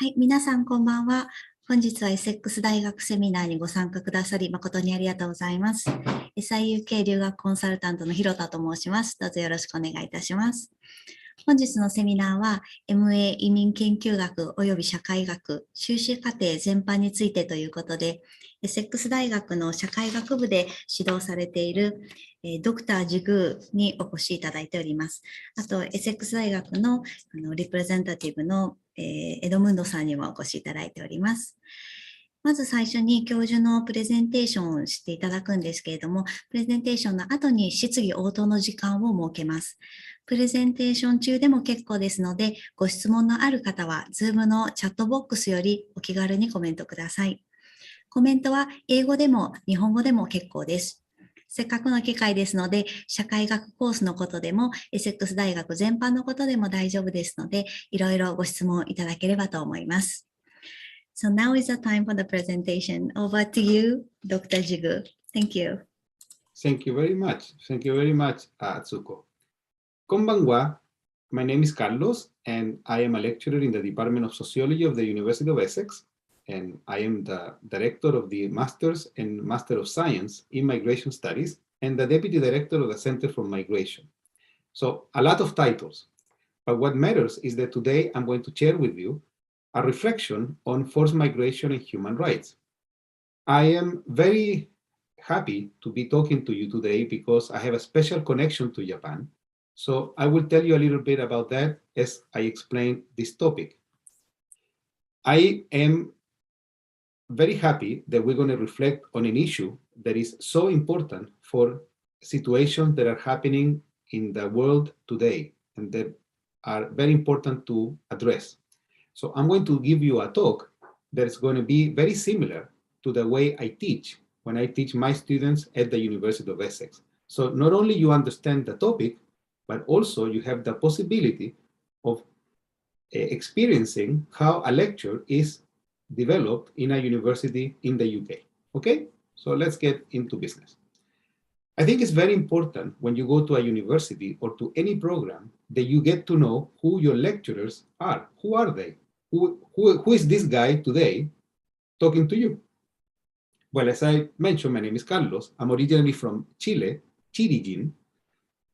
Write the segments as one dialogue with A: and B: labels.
A: はい、皆さんこんばんは。本日はエセックス大学セミナーにご参加くださり誠にありがとうございます。SIUK 留学コンサルタントの広田と申します。どうぞよろしくお願いいたします。本日のセミナーは MA 移民研究学及び社会学、修士課程全般についてということで、エセックス大学の社会学部で指導されているドクター・ジグーにお越しいただいております。あと、エセックス大学のリプレゼンタティブのエドムンドさんにもお越しいただいております。まず最初に教授のプレゼンテーションをしていただくんですけれども、プレゼンテーションの後に質疑応答の時間を設けます。プレゼンテーション中でも結構ですので、ご質問のある方は Zoom のチャットボックスよりお気軽にコメントください。コメントは英語でも日本語でも結構です。せっかくの機会ですので、社会学コースのことでも、エセックス大学全般のことでも大丈夫ですので、いろいろご質問いただければと思います。So now is the time for the presentation. Over to you, Dr. Gigoux. Thank you.
B: Thank you very much. Thank you very much, Atsuko. Konbanwa. My name is Carlos, and I am a lecturer in the Department of Sociology of the University of Essex, and I am the director of the Master's and Master of Science in Migration Studies, and the Deputy Director of the Center for Migration. So a lot of titles, but what matters is that today I'm going to share with you a reflection on forced migration and human rights. I am very happy to be talking to you today because I have a special connection to Japan. So I will tell you a little bit about that as I explain this topic. I am very happy that we're going to reflect on an issue that is so important for situations that are happening in the world today and that are very important to address. So I'm going to give you a talk that is going to be very similar to the way I teach when I teach my students at the University of Essex. So not only you understand the topic, but also you have the possibility of experiencing how a lecture is developed in a university in the UK. Okay, so let's get into business. I think it's very important when you go to a university or to any program that you get to know who your lecturers are. Who are they? Who is this guy today talking to you? Well, as I mentioned, my name is Carlos. I'm originally from Chile, Chiriquín,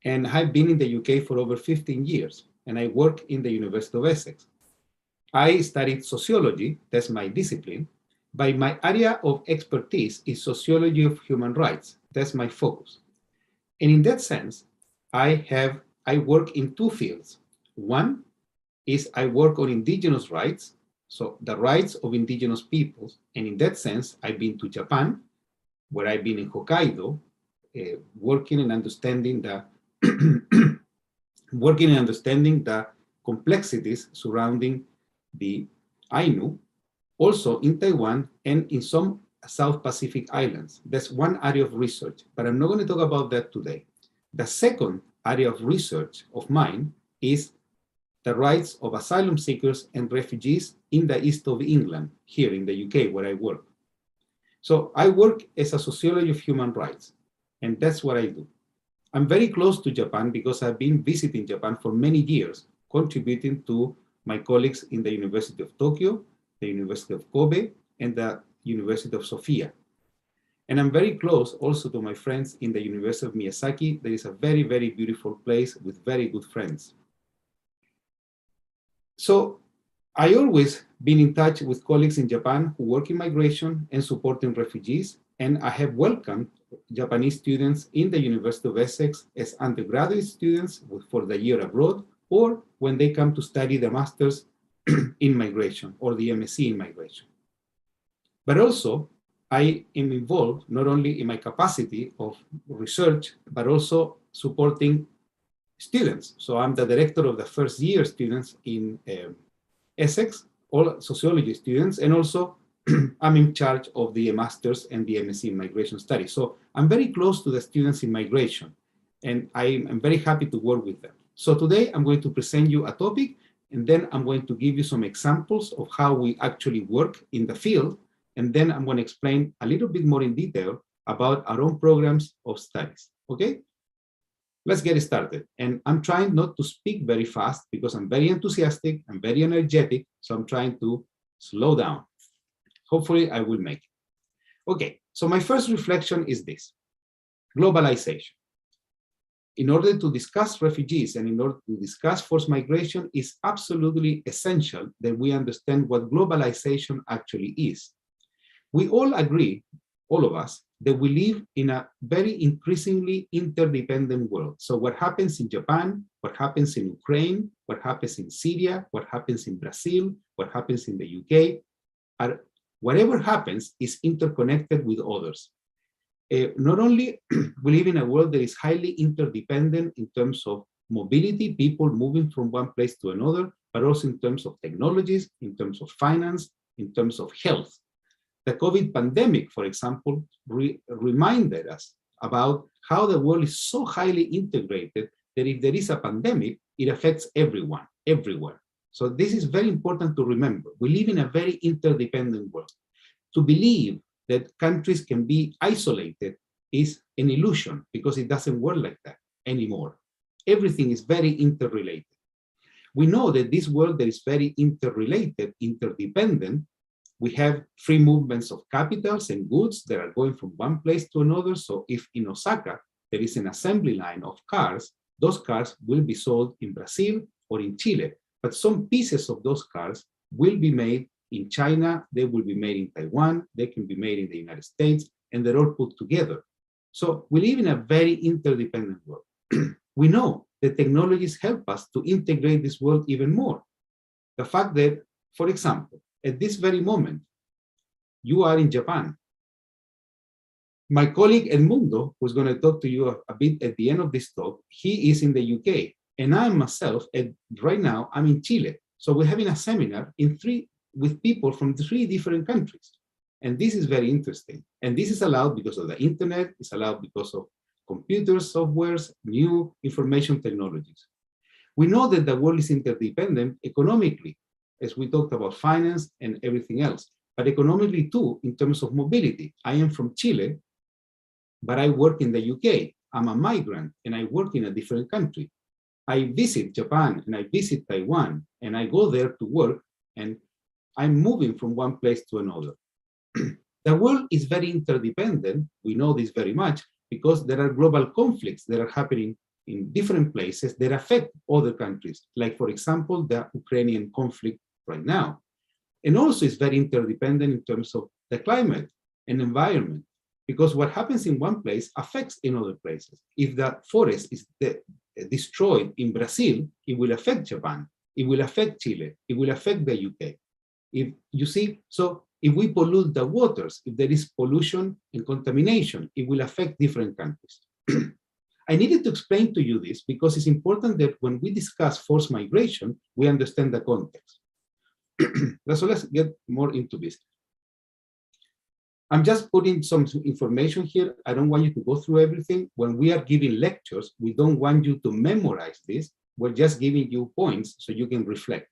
B: and I've been in the UK for over 15 years, and I work in the University of Essex. I studied sociology, that's my discipline, but my area of expertise is sociology of human rights. That's my focus. And in that sense, I work in two fields. One is I work on indigenous rights, so the rights of indigenous peoples. And in that sense, I've been to Japan, where I've been in Hokkaido, working and understanding the complexities surrounding the Ainu, also in Taiwan and in some South Pacific islands. That's one area of research, but I'm not going to talk about that today. The second area of research of mine is the rights of asylum seekers and refugees in the east of England, here in the UK, where I work. So I work as a sociology of human rights, and that's what I do. I'm very close to Japan because I've been visiting Japan for many years, contributing to my colleagues in the University of Tokyo, the University of Kobe, and the University of Sofia. And I'm very close also to my friends in the University of Miyazaki. That is a very, very beautiful place with very good friends. So I always been in touch with colleagues in Japan who work in migration and supporting refugees, and I have welcomed Japanese students in the University of Essex as undergraduate students for the year abroad, or when they come to study the master's in migration or the MSc in migration. But also, I am involved not only in my capacity of research, but also supporting students. So I'm the director of the first year students in Essex, all sociology students, and also I'm in charge of the master's and the MSc in migration studies. So I'm very close to the students in migration, and I'm very happy to work with them. So today I'm going to present you a topic, and then I'm going to give you some examples of how we actually work in the field, and then I'm going to explain a little bit more in detail about our own programs of studies, okay? Let's get started. And I'm trying not to speak very fast because I'm very enthusiastic, I'm very energetic, so I'm trying to slow down. Hopefully I will make it. Okay, so my first reflection is this: globalization. In order to discuss refugees and in order to discuss forced migration, it's absolutely essential that we understand what globalization actually is. We all agree, all of us, that we live in a very increasingly interdependent world. So what happens in Japan, what happens in Ukraine, what happens in Syria, what happens in Brazil, what happens in the UK, whatever happens is interconnected with others. Not only we live in a world that is highly interdependent in terms of mobility, people moving from one place to another, but also in terms of technologies, in terms of finance, in terms of health. The COVID pandemic, for example, reminded us about how the world is so highly integrated that if there is a pandemic, it affects everyone, everywhere. So this is very important to remember. We live in a very interdependent world. To believe that countries can be isolated is an illusion because it doesn't work like that anymore. Everything is very interrelated. We know that this world that is very interrelated, interdependent, we have free movements of capitals and goods that are going from one place to another. So if in Osaka, there is an assembly line of cars, those cars will be sold in Brazil or in Chile, but some pieces of those cars will be made in China, they will be made in Taiwan, they can be made in the United States, and they're all put together. So we live in a very interdependent world. We know that technologies help us to integrate this world even more. The fact that, for example, at this very moment, you are in Japan. My colleague Edmundo, who's going to talk to you a bit at the end of this talk, he is in the UK, and I myself, right now, I'm in Chile. So we're having a seminar with people from 3 different countries. And this is very interesting. And this is allowed because of the internet, it's allowed because of computers, softwares, new information technologies. We know that the world is interdependent economically, as we talked about finance and everything else, but economically too, in terms of mobility. I am from Chile, but I work in the UK. I'm a migrant and I work in a different country. I visit Japan and I visit Taiwan and I go there to work and I'm moving from one place to another. The world is very interdependent. We know this very much because there are global conflicts that are happening in different places that affect other countries, like, for example, the Ukrainian conflict right now. And also it's very interdependent in terms of the climate and environment, because what happens in one place affects in other places. If the forest is destroyed in Brazil, it will affect Japan, it will affect Chile, it will affect the UK. If you see, so if we pollute the waters, if there is pollution and contamination, it will affect different countries. I needed to explain to you this because it's important that when we discuss forced migration, we understand the context. So let's get more into this. I'm just putting some information here. I don't want you to go through everything. When we are giving lectures, we don't want you to memorize this. We're just giving you points so you can reflect.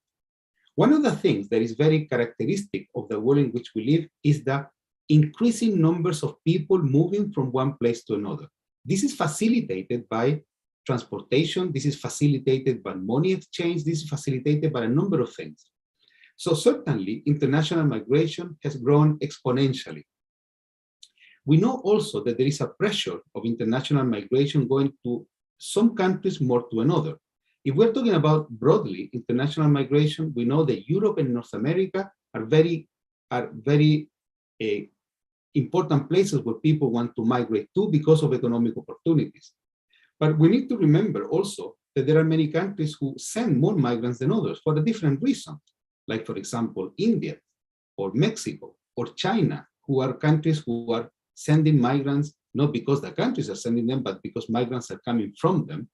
B: One of the things that is very characteristic of the world in which we live is the increasing numbers of people moving from one place to another. This is facilitated by transportation. This is facilitated by money exchange. This is facilitated by a number of things. So certainly, international migration has grown exponentially. We know also that there is a pressure of international migration going to some countries more to another. If we're talking about broadly international migration, we know that Europe and North America are very important places where people want to migrate to because of economic opportunities. But we need to remember also that there are many countries who send more migrants than others for a different reason. Like, for example, India or Mexico or China, who are countries who are sending migrants, not because the countries are sending them, but because migrants are coming from them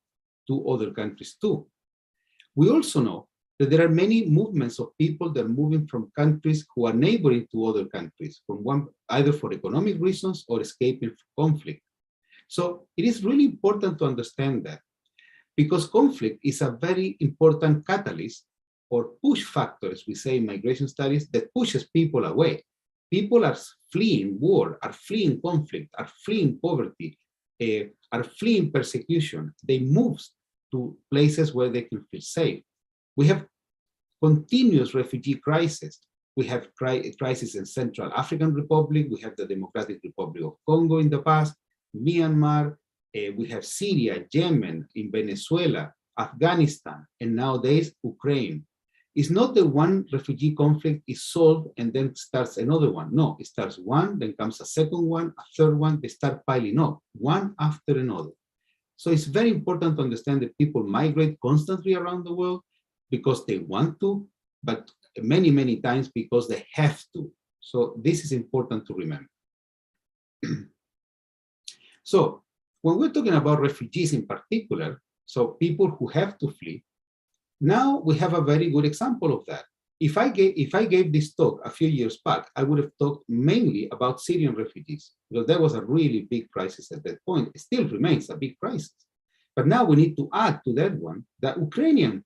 B: to other countries too. We also know that there are many movements of people that are moving from countries who are neighboring to other countries, either for economic reasons or escaping conflict. So it is really important to understand that, because conflict is a very important catalyst or push factor, as we say in migration studies, that pushes people away. People are fleeing war, are fleeing conflict, are fleeing poverty, are fleeing persecution. They move to places where they can feel safe. We have continuous refugee crisis. We have crisis in Central African Republic. We have the Democratic Republic of Congo in the past, Myanmar. We have Syria, Yemen, in Venezuela, Afghanistan, and nowadays Ukraine. It's not that one refugee conflict is solved and then starts another one. No, it starts one, then comes a second one, a third one. They start piling up, one after another. So it's very important to understand that people migrate constantly around the world because they want to, but many, many times because they have to. So this is important to remember. So when we're talking about refugees in particular, so people who have to flee, now we have a very good example of that. If I gave this talk a few years back, I would have talked mainly about Syrian refugees, because there was a really big crisis at that point. It still remains a big crisis. But now we need to add to that one the Ukrainian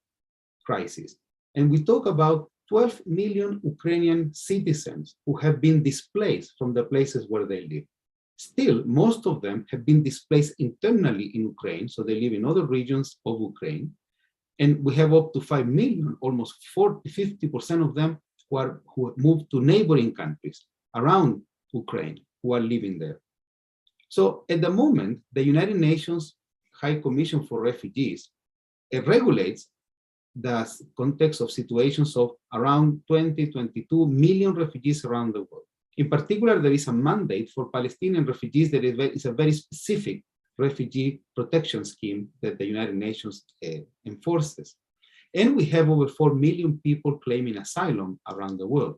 B: crisis. And we talk about 12 million Ukrainian citizens who have been displaced from the places where they live. Still, most of them have been displaced internally in Ukraine, so they live in other regions of Ukraine. And we have up to 5 million, almost 50% of them who have moved to neighboring countries around Ukraine, who are living there. So at the moment, the United Nations High Commission for Refugees regulates the context of situations of around 22 million refugees around the world. In particular, there is a mandate for Palestinian refugees that is a very specific refugee protection scheme that the United Nations enforces. And we have over 4 million people claiming asylum around the world.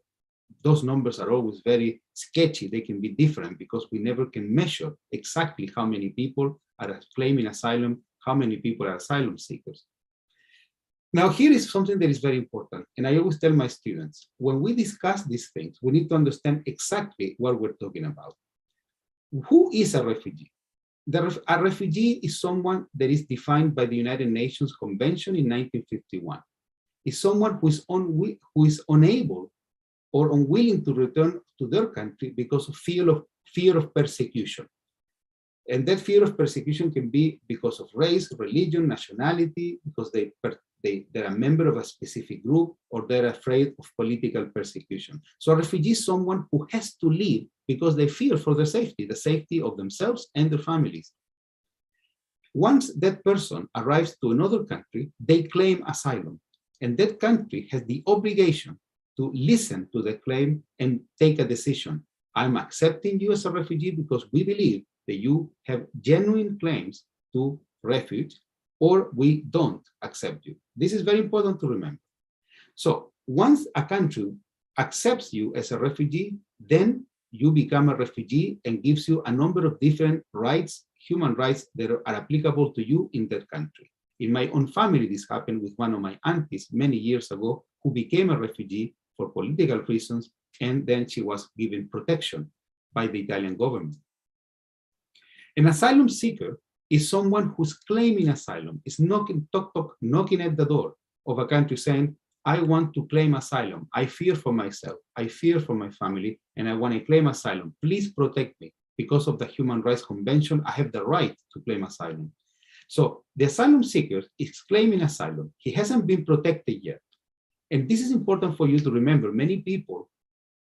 B: Those numbers are always very sketchy. They can be different because we never can measure exactly how many people are claiming asylum, how many people are asylum seekers. Now, here is something that is very important. And I always tell my students, when we discuss these things, we need to understand exactly what we're talking about. Who is a refugee? A refugee is someone that is defined by the United Nations Convention in 1951. It's someone who is unable or unwilling to return to their country because of fear of persecution. And that fear of persecution can be because of race, religion, nationality, because they're a member of a specific group, or they're afraid of political persecution. So a refugee is someone who has to leave because they fear for their safety, the safety of themselves and their families. Once that person arrives to another country, they claim asylum. And that country has the obligation to listen to the claim and take a decision. I'm accepting you as a refugee because we believe that you have genuine claims to refuge, or we don't accept you. This is very important to remember. So once a country accepts you as a refugee, then you become a refugee and gives you a number of different rights, human rights that are applicable to you in that country. In my own family, this happened with one of my aunties many years ago, who became a refugee for political reasons, and then she was given protection by the Italian government. An asylum seeker is someone who's claiming asylum, is knocking at the door of a country saying, I want to claim asylum. I fear for myself. I fear for my family, and I want to claim asylum. Please protect me. Because of the Human Rights Convention, I have the right to claim asylum. So the asylum seeker is claiming asylum. He hasn't been protected yet. And this is important for you to remember. Many people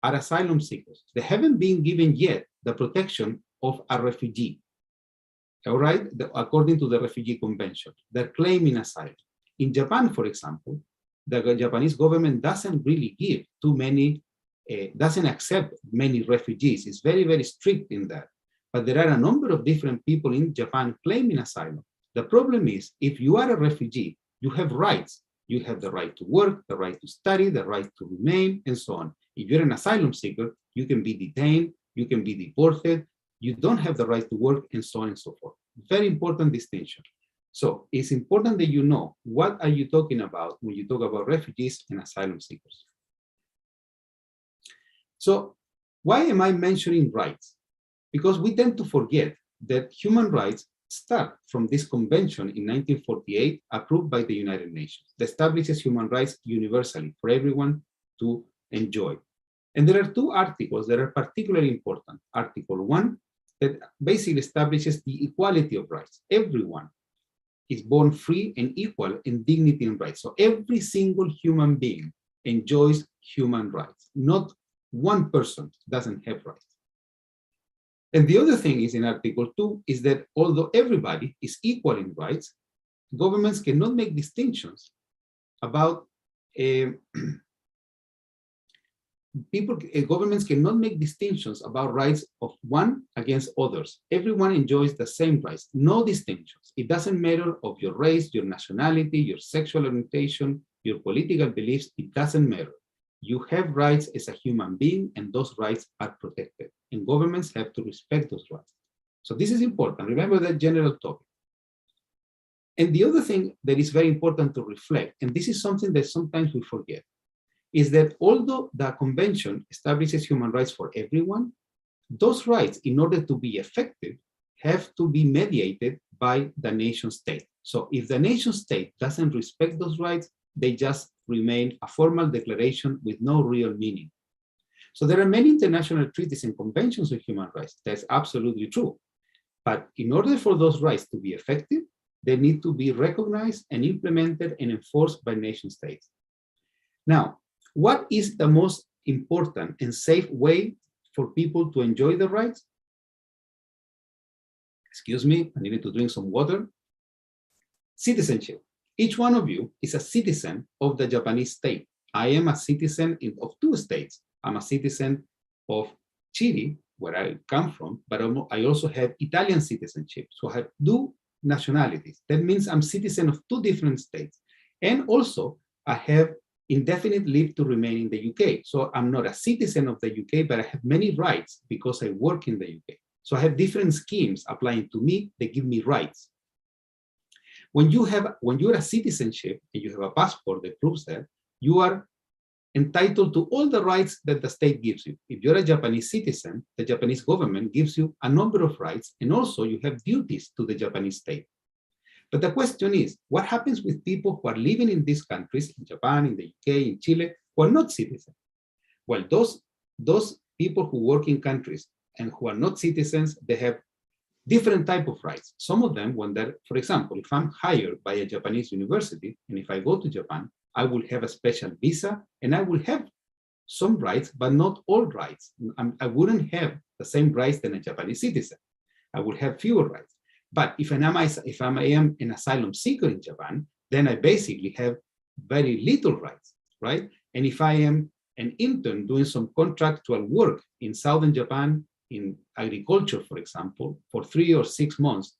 B: are asylum seekers. They haven't been given yet the protection of a refugee. All right, according to the Refugee Convention, they're claiming asylum. In Japan, for example, the Japanese government doesn't really give too many, doesn't accept many refugees. It's very, very strict in that. But there are a number of different people in Japan claiming asylum. The problem is, if you are a refugee, you have rights. You have the right to work, the right to study, the right to remain, and so on. If you're an asylum seeker, you can be detained, you can be deported, you don't have the right to work, and so on and so forth. Very important distinction. So it's important that you know what are you talking about when you talk about refugees and asylum seekers. So why am I mentioning rights? Because we tend to forget that human rights start from this convention in 1948, approved by the United Nations, that establishes human rights universally for everyone to enjoy. And there are two articles that are particularly important. Article 1, that basically establishes the equality of rights. Everyone is born free and equal in dignity and rights. So every single human being enjoys human rights. Not one person doesn't have rights. And the other thing is in Article 2 is that although everybody is equal in rights, governments cannot make distinctions about governments cannot make distinctions about rights of one against others. Everyone enjoys the same rights, no distinctions. It doesn't matter of your race, your nationality, your sexual orientation, your political beliefs, it doesn't matter. You have rights as a human being and those rights are protected and governments have to respect those rights. So this is important, remember that general topic. And the other thing that is very important to reflect, and this is something that sometimes we forget, is that although the convention establishes human rights for everyone, those rights, in order to be effective, have to be mediated by the nation state. So if the nation state doesn't respect those rights, they just remain a formal declaration with no real meaning. So there are many international treaties and conventions on human rights. That's absolutely true. But in order for those rights to be effective, they need to be recognized and implemented and enforced by nation states. Now, what is the most important and safe way for people to enjoy the rights? Excuse me, I needed to drink some water. Citizenship. Each one of you is a citizen of the Japanese state. I am a citizen of two states. I'm a citizen of Chile, where I come from, but I also have Italian citizenship. So I have two nationalities. That means I'm citizen of two different states. And also I have indefinite leave to remain in the UK. So I'm not a citizen of the UK, but I have many rights because I work in the UK. So I have different schemes applying to me that give me rights. When you're a citizenship and you have a passport that proves that, you are entitled to all the rights that the state gives you. If you're a Japanese citizen, the Japanese government gives you a number of rights, and also you have duties to the Japanese state. But the question is, what happens with people who are living in these countries, in Japan, in the UK, in Chile, who are not citizens? Well, those people who work in countries and who are not citizens, they have different type of rights. Some of them, when they're, for example, if I'm hired by a Japanese university, and if I go to Japan, I will have a special visa, and I will have some rights, but not all rights. I wouldn't have the same rights than a Japanese citizen. I will have fewer rights. But if I am an asylum seeker in Japan, then I basically have very little rights, right? And if I am an intern doing some contractual work in southern Japan, in agriculture, for example, for 3 or 6 months,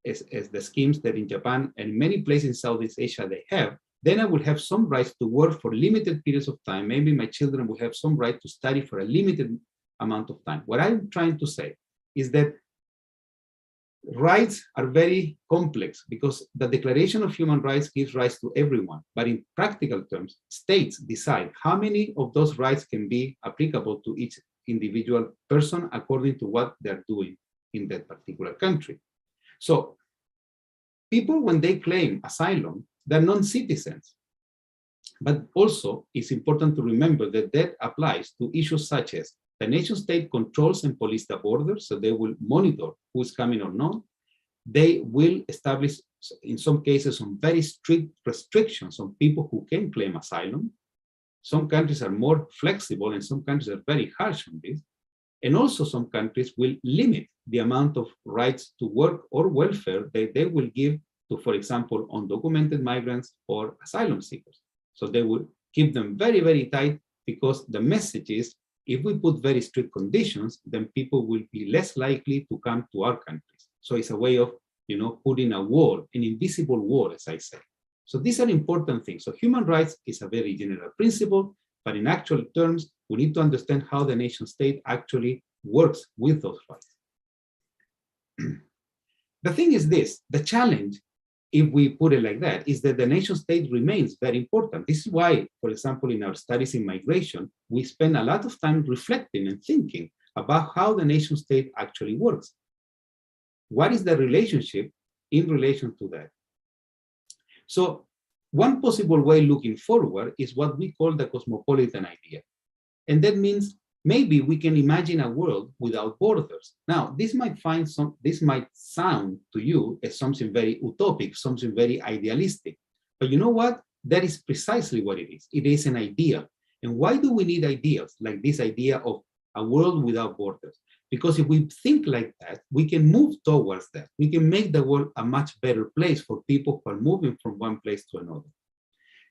B: as the schemes that in Japan and many places in Southeast Asia they have, then I will have some rights to work for limited periods of time. Maybe my children will have some right to study for a limited amount of time. What I'm trying to say is that rights are very complex because the Declaration of Human Rights gives rights to everyone. But in practical terms, states decide how many of those rights can be applicable to each individual person according to what they're doing in that particular country. So people, when they claim asylum, they're non-citizens. But also, it's important to remember that that applies to issues such as the nation state controls and police the borders, so they will monitor who's coming or not. They will establish, in some cases, some very strict restrictions on people who can claim asylum. Some countries are more flexible and some countries are very harsh on this. And also some countries will limit the amount of rights to work or welfare that they will give to, for example, undocumented migrants or asylum seekers. So they will keep them very, very tight because the message is, if we put very strict conditions, then people will be less likely to come to our countries. So it's a way of, putting a wall, an invisible wall, as I say. So these are important things. So human rights is a very general principle, but in actual terms, we need to understand how the nation state actually works with those rights. The thing is this, the challenge, if we put it like that, is that the nation state remains very important. This is why, for example, in our studies in migration, we spend a lot of time reflecting and thinking about how the nation state actually works. What is the relationship in relation to that? So one possible way looking forward is what we call the Cosmopolitan Idea. And that means maybe we can imagine a world without borders. Now, this might sound to you as something very utopic, something very idealistic. But you know what? that is precisely what it is. It is an ideal. And why do we need ideals like this idea of a world without borders? Because if we think like that, we can move towards that. We can make the world a much better place for people who are moving from one place to another.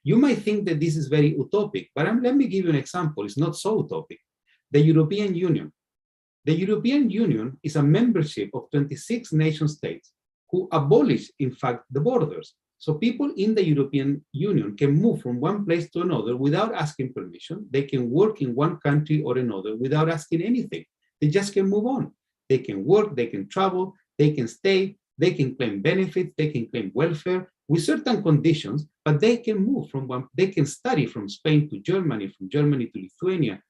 B: You might think that this is very utopic, but let me give you an example. It's not so utopic. The European Union. The European Union is a membership of 26 nation states who abolish, in fact, the borders. So people in the European Union can move from one place to another without asking permission. They can work in one country or another without asking anything. They just can move on. They can work, they can travel, they can stay, they can claim benefits, they can claim welfare with certain conditions, but they can move from one, they can study from Spain to Germany, from Germany to Lithuania,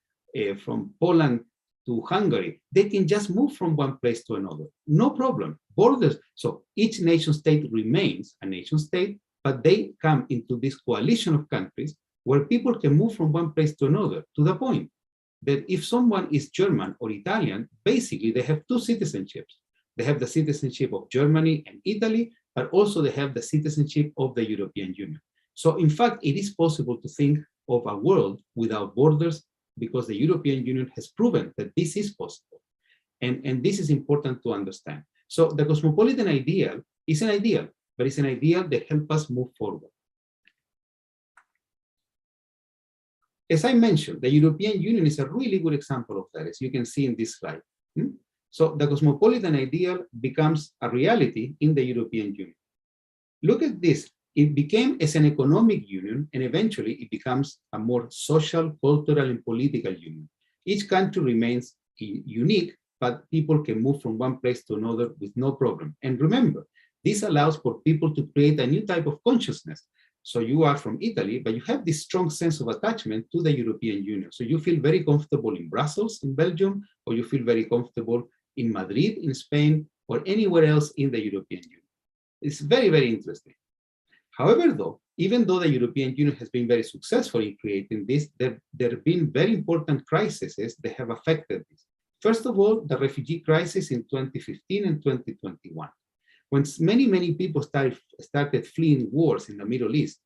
B: from Poland to Hungary. They can just move from one place to another, no problem. Borders, so each nation state remains a nation state, but they come into this coalition of countries where people can move from one place to another, to the point that if someone is German or Italian, basically they have two citizenships. They have the citizenship of Germany and Italy, but also they have the citizenship of the European Union. So in fact, it is possible to think of a world without borders because the European Union has proven that this is possible. And this is important to understand. So the cosmopolitan ideal is an ideal, but it's an ideal that helps us move forward. As I mentioned, the European Union is a really good example of that, as you can see in this slide. So the cosmopolitan ideal becomes a reality in the European Union. Look at this. It became as an economic union, and eventually it becomes a more social, cultural, and political union. Each country remains unique, but people can move from one place to another with no problem. And remember, this allows for people to create a new type of consciousness. So you are from Italy, but you have this strong sense of attachment to the European Union. So you feel very comfortable in Brussels, in Belgium, or you feel very comfortable in Madrid, in Spain, or anywhere else in the European Union. It's very, very interesting. However, though, even though the European Union has been very successful in creating this, there have been very important crises that have affected this. First of all, the refugee crisis in 2015 and 2021. When many people started fleeing wars in the Middle East,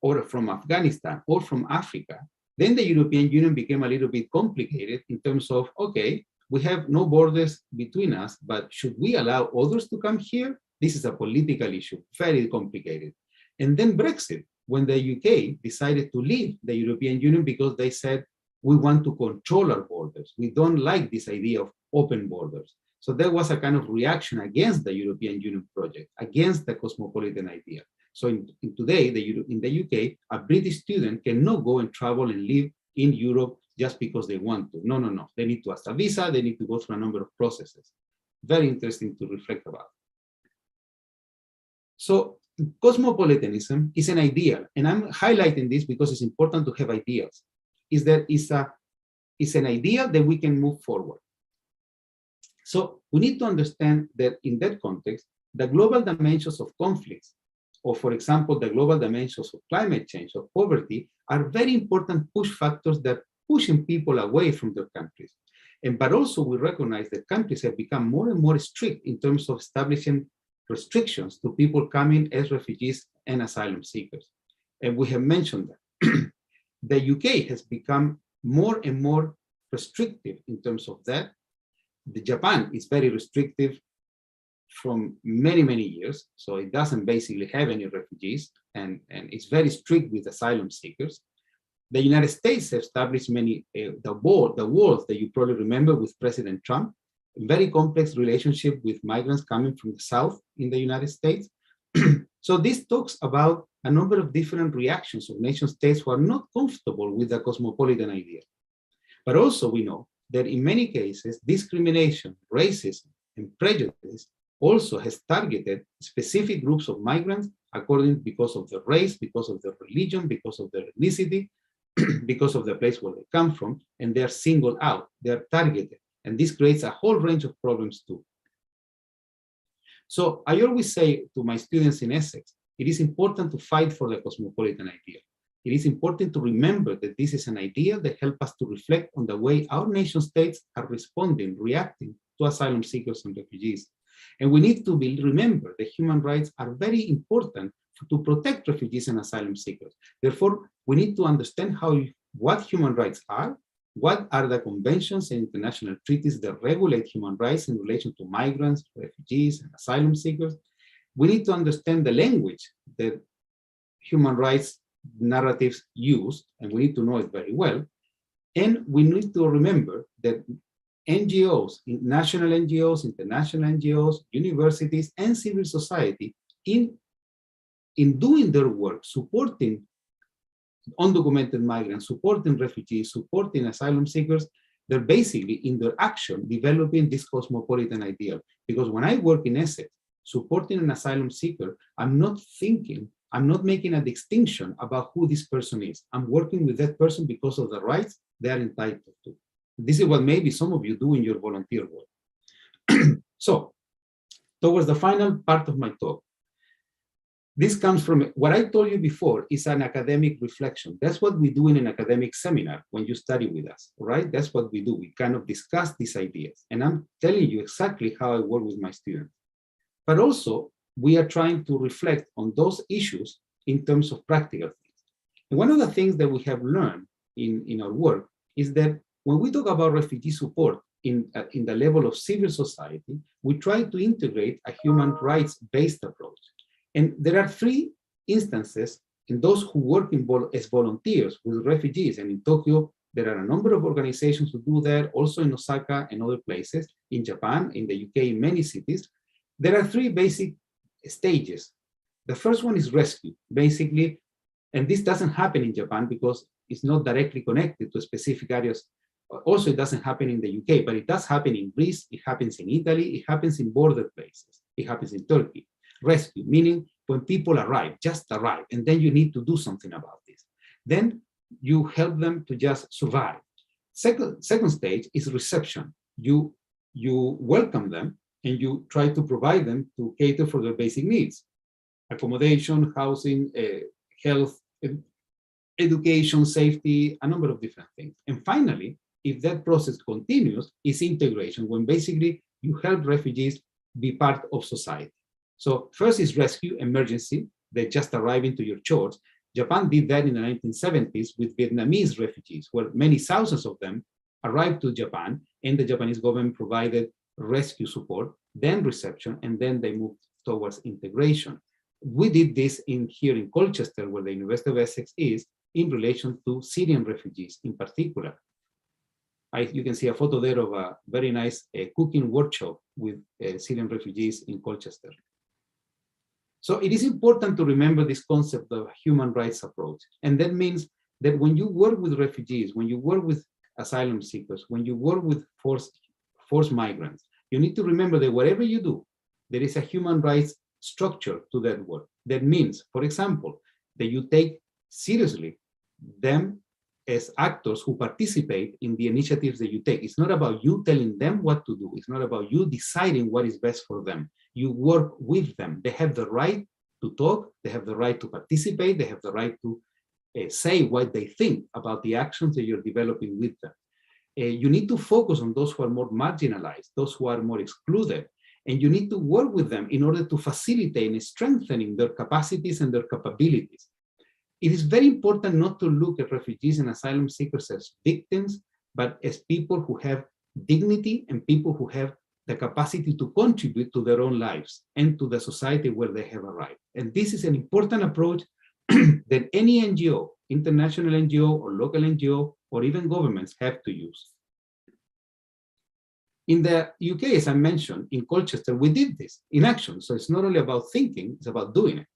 B: or from Afghanistan, or from Africa, then the European Union became a little bit complicated in terms of, okay, we have no borders between us, but should we allow others to come here? This is a political issue, very complicated. And then Brexit, when the UK decided to leave the European Union because they said, we want to control our borders. We don't like this idea of open borders. So there was a kind of reaction against the European Union project, against the cosmopolitan idea. So today, in the UK, a British student cannot go and travel and live in Europe just because they want to. No, no, no. They need to ask a visa. They need to go through a number of processes. Very interesting to reflect about. So cosmopolitanism is an ideal, and I'm highlighting this because it's important to have ideals. It's an ideal that we can move forward. So we need to understand that in that context, the global dimensions of conflicts, or for example, the global dimensions of climate change, of poverty, are very important push factors that pushing people away from their countries. But also we recognize that countries have become more and more strict in terms of establishing restrictions to people coming as refugees and asylum seekers. And we have mentioned that. The UK has become more and more restrictive in terms of that. Japan is very restrictive from many, many years. So it doesn't basically have any refugees, and it's very strict with asylum seekers. The United States have established the walls that you probably remember with President Trump, a very complex relationship with migrants coming from the South in the United States. So this talks about a number of different reactions of nation states who are not comfortable with the cosmopolitan idea. But also we know that in many cases, discrimination, racism, and prejudice also has targeted specific groups of migrants because of their race, because of their religion, because of their ethnicity, because of the place where they come from, and they're singled out, they're targeted. And this creates a whole range of problems too. So I always say to my students in Essex, it is important to fight for the cosmopolitan idea. It is important to remember that this is an idea that helps us to reflect on the way our nation states are responding, reacting to asylum seekers and refugees. And we need to remember that human rights are very important to protect refugees and asylum seekers. Therefore, we need to understand what human rights are, what are the conventions and international treaties that regulate human rights in relation to migrants, refugees, and asylum seekers. We need to understand the language that human rights narratives use, and we need to know it very well. And we need to remember that NGOs, national NGOs, international NGOs, universities, and civil society in doing their work, supporting undocumented migrants, supporting refugees, supporting asylum seekers, they're basically in their action developing this cosmopolitan ideal. Because when I work in Essex, supporting an asylum seeker, I'm not making a distinction about who this person is. I'm working with that person because of the rights they are entitled to. This is what maybe some of you do in your volunteer work. So, towards the final part of my talk, this comes from what I told you before is an academic reflection. That's what we do in an academic seminar when you study with us, right? That's what we do. We kind of discuss these ideas. And I'm telling you exactly how I work with my students. But also, we are trying to reflect on those issues in terms of practical things. And one of the things that we have learned in our work is that when we talk about refugee support in the level of civil society, we try to integrate a human rights-based approach. And there are three instances in those who work as volunteers with refugees. And in Tokyo, there are a number of organizations who do that, also in Osaka and other places, in Japan, in the UK, in many cities. There are three basic stages. The first one is rescue, basically, and this doesn't happen in Japan because it's not directly connected to specific areas. Also, it doesn't happen in the UK, but it does happen in Greece, it happens in Italy, it happens in border places, it happens in Turkey. Rescue, meaning when people just arrive, and then you need to do something about this. Then you help them to just survive. Second stage is reception. You welcome them and you try to provide them to cater for their basic needs. Accommodation, housing, health, education, safety, a number of different things. And finally, if that process continues, is integration, when basically you help refugees be part of society. So first is rescue, emergency. They just arrive into your shores. Japan did that in the 1970s with Vietnamese refugees, where many thousands of them arrived to Japan, and the Japanese government provided rescue support, then reception, and then they moved towards integration. We did this here in Colchester, where the University of Essex is, in relation to Syrian refugees in particular. You can see a photo there of a very nice cooking workshop with Syrian refugees in Colchester. So it is important to remember this concept of human rights approach. And that means that when you work with refugees, when you work with asylum seekers, when you work with forced migrants, you need to remember that whatever you do, there is a human rights structure to that work. That means, for example, that you take seriously them as actors who participate in the initiatives that you take. It's not about you telling them what to do. It's not about you deciding what is best for them. You work with them. They have the right to talk. They have the right to participate. They have the right to say what they think about the actions that you're developing with them. You need to focus on those who are more marginalized, those who are more excluded, and you need to work with them in order to facilitate and strengthening their capacities and their capabilities. It is very important not to look at refugees and asylum seekers as victims, but as people who have dignity and people who have the capacity to contribute to their own lives and to the society where they have arrived. And this is an important approach that any NGO, international NGO or local NGO, or even governments have to use. In the UK, as I mentioned, in Colchester, we did this in action. So it's not only about thinking, it's about doing it.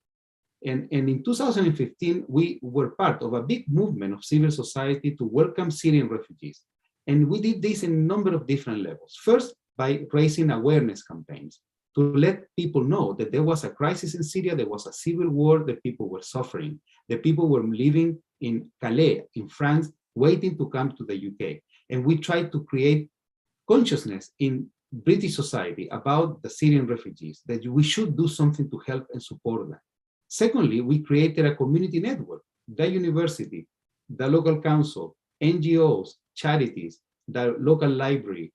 B: And in 2015, we were part of a big movement of civil society to welcome Syrian refugees. And we did this in a number of different levels. First, by raising awareness campaigns to let people know that there was a crisis in Syria, there was a civil war, that people were suffering, that people were living in Calais, in France, waiting to come to the UK. And we tried to create consciousness in British society about the Syrian refugees, that we should do something to help and support them. Secondly, we created a community network, the university, the local council, NGOs, charities, the local library,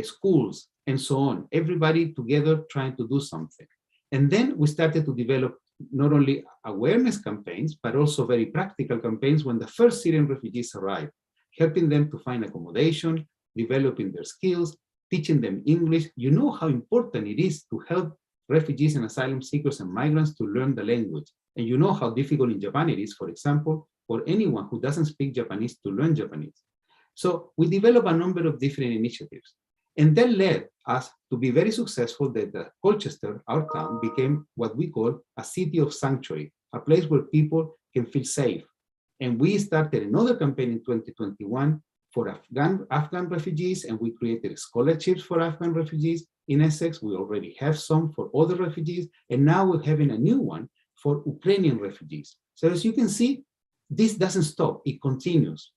B: schools, and so on. Everybody together trying to do something. And then we started to develop not only awareness campaigns, but also very practical campaigns when the first Syrian refugees arrived, helping them to find accommodation, developing their skills, teaching them English. You know how important it is to help refugees and asylum seekers and migrants to learn the language. And you know how difficult in Japan it is, for example, for anyone who doesn't speak Japanese to learn Japanese. So we developed a number of different initiatives. And that led us to be very successful that Colchester, our town, became what we call a city of sanctuary, a place where people can feel safe. And we started another campaign in 2021 for Afghan refugees, and we created scholarships for Afghan refugees in Essex. We already have some for other refugees, and now we're having a new one for Ukrainian refugees. So as you can see, this doesn't stop, it continues.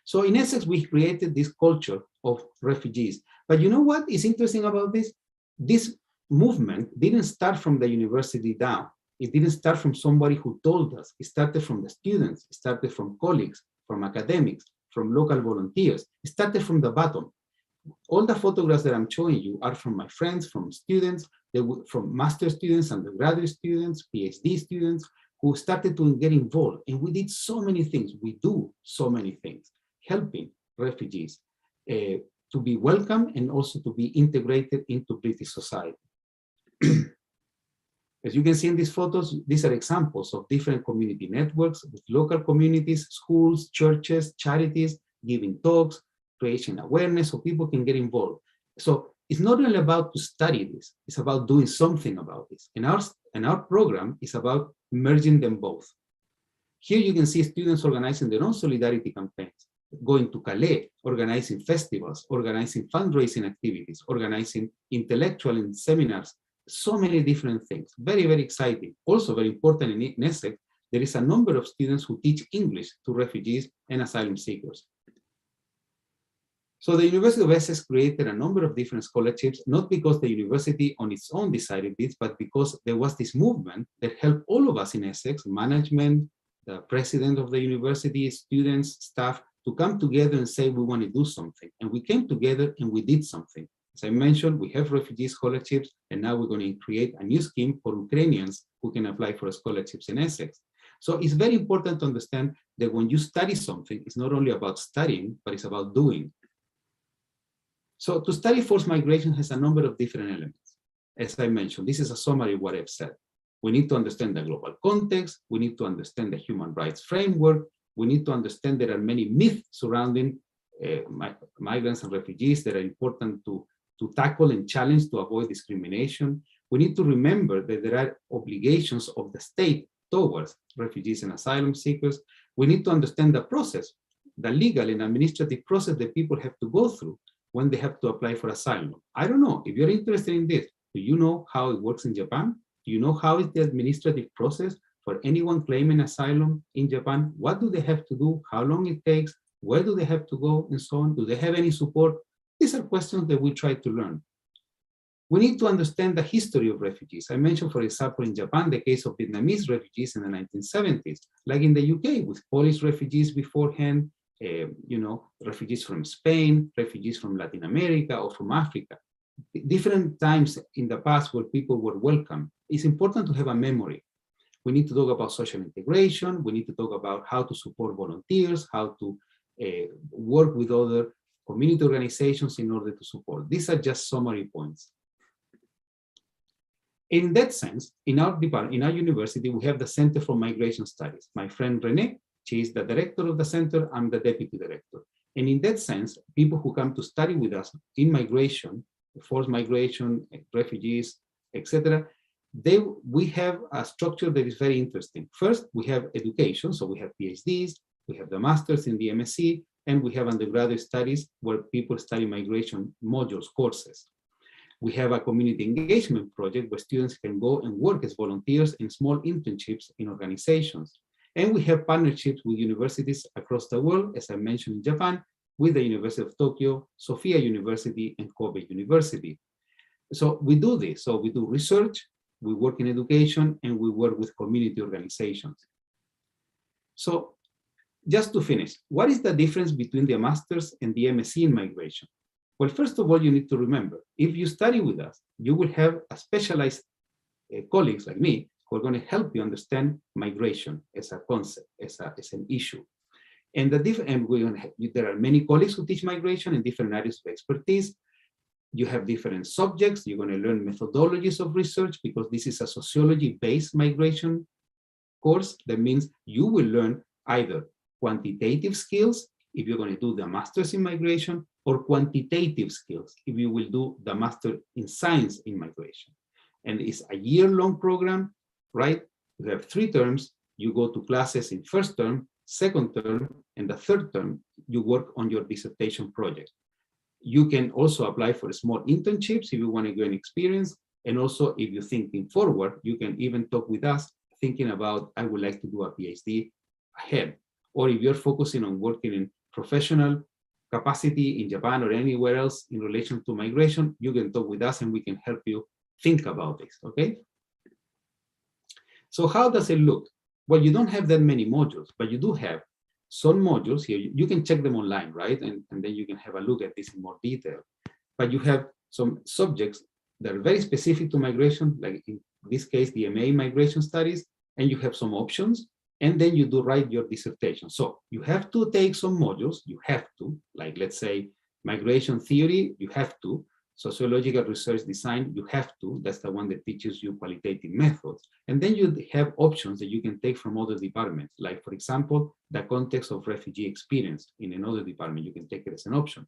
B: So in Essex, we created this culture of refugees. But you know what is interesting about this? This movement didn't start from the university down. It didn't start from somebody who told us. It started from the students. It started from colleagues, from academics, from local volunteers. It started from the bottom. All the photographs that I'm showing you are from my friends, from students, from master's students, undergraduate students, PhD students, who started to get involved. And we did so many things. We do so many things, helping refugees to be welcome and also to be integrated into British society. As you can see in these photos, these are examples of different community networks with local communities, schools, churches, charities, giving talks, creating awareness so people can get involved. So it's not only about to study this, it's about doing something about this. And our program is about merging them both. Here you can see students organizing their own solidarity campaigns, going to Calais, organizing festivals, organizing fundraising activities, organizing intellectual and seminars, so many different things. Very, very exciting. Also very important in Essex, there is a number of students who teach English to refugees and asylum seekers. So the University of Essex created a number of different scholarships, not because the university on its own decided this, but because there was this movement that helped all of us in Essex, management, the president of the university, students, staff, to come together and say, we want to do something. And we came together and we did something. As I mentioned, we have refugee scholarships, and now we're going to create a new scheme for Ukrainians who can apply for scholarships in Essex. So it's very important to understand that when you study something, it's not only about studying, but it's about doing. So to study forced migration has a number of different elements. As I mentioned, this is a summary of what I've said. We need to understand the global context. We need to understand the human rights framework. We need to understand there are many myths surrounding migrants and refugees that are important to tackle and challenge to avoid discrimination. We need to remember that there are obligations of the state towards refugees and asylum seekers. We need to understand the process, the legal and administrative process that people have to go through when they have to apply for asylum. I don't know, if you're interested in this, do you know how it works in Japan? Do you know how is the administrative process for anyone claiming asylum in Japan? What do they have to do? How long it takes? Where do they have to go? And so on. Do they have any support? These are questions that we try to learn. We need to understand the history of refugees. I mentioned, for example, in Japan, the case of Vietnamese refugees in the 1970s, like in the UK with Polish refugees beforehand, refugees from Spain, refugees from Latin America or from Africa. Different times in the past where people were welcome. It's important to have a memory. We need to talk about social integration. We need to talk about how to support volunteers, how to work with other community organizations in order to support. These are just summary points. In that sense, in our department, in our university, we have the Center for Migration Studies. My friend Renee, she is the director of the center, I'm the deputy director. And in that sense, people who come to study with us in migration, forced migration, refugees, etc., we have a structure that is very interesting. First, we have education, so we have PhDs, we have the masters in the MSc, and we have undergraduate studies where people study migration modules, courses. We have a community engagement project where students can go and work as volunteers in small internships in organizations. And we have partnerships with universities across the world, as I mentioned in Japan, with the University of Tokyo, Sophia University, and Kobe University. So we do this. So we do research, we work in education, and we work with community organizations. So just to finish, what is the difference between the master's and the MSc in migration? Well, first of all, you need to remember, if you study with us, you will have a specialized colleagues like me who are going to help you understand migration as a concept, as an issue. And there are many colleagues who teach migration in different areas of expertise. You have different subjects. You're going to learn methodologies of research because this is a sociology-based migration course. That means you will learn either quantitative skills if you're going to do the master's in migration, or quantitative skills if you will do the master in science in migration. And it's a year-long program, right? You have 3 terms. You go to classes in first term, second term, and the third term, you work on your dissertation project. You can also apply for small internships if you want to gain experience. And also, if you're thinking forward, you can even talk with us thinking about, I would like to do a PhD ahead. Or if you're focusing on working in professional capacity in Japan or anywhere else in relation to migration, you can talk with us and we can help you think about this, okay? So how does it look? Well, you don't have that many modules, but you do have some modules here. You can check them online, right? And then you can have a look at this in more detail. But you have some subjects that are very specific to migration, like in this case, the MA migration studies, and you have some options, and then you do write your dissertation. So you have to take some modules, you have to, like let's say migration theory, you have to, sociological research design, you have to, that's the one that teaches you qualitative methods. And then you have options that you can take from other departments, like for example, the context of refugee experience in another department, you can take it as an option.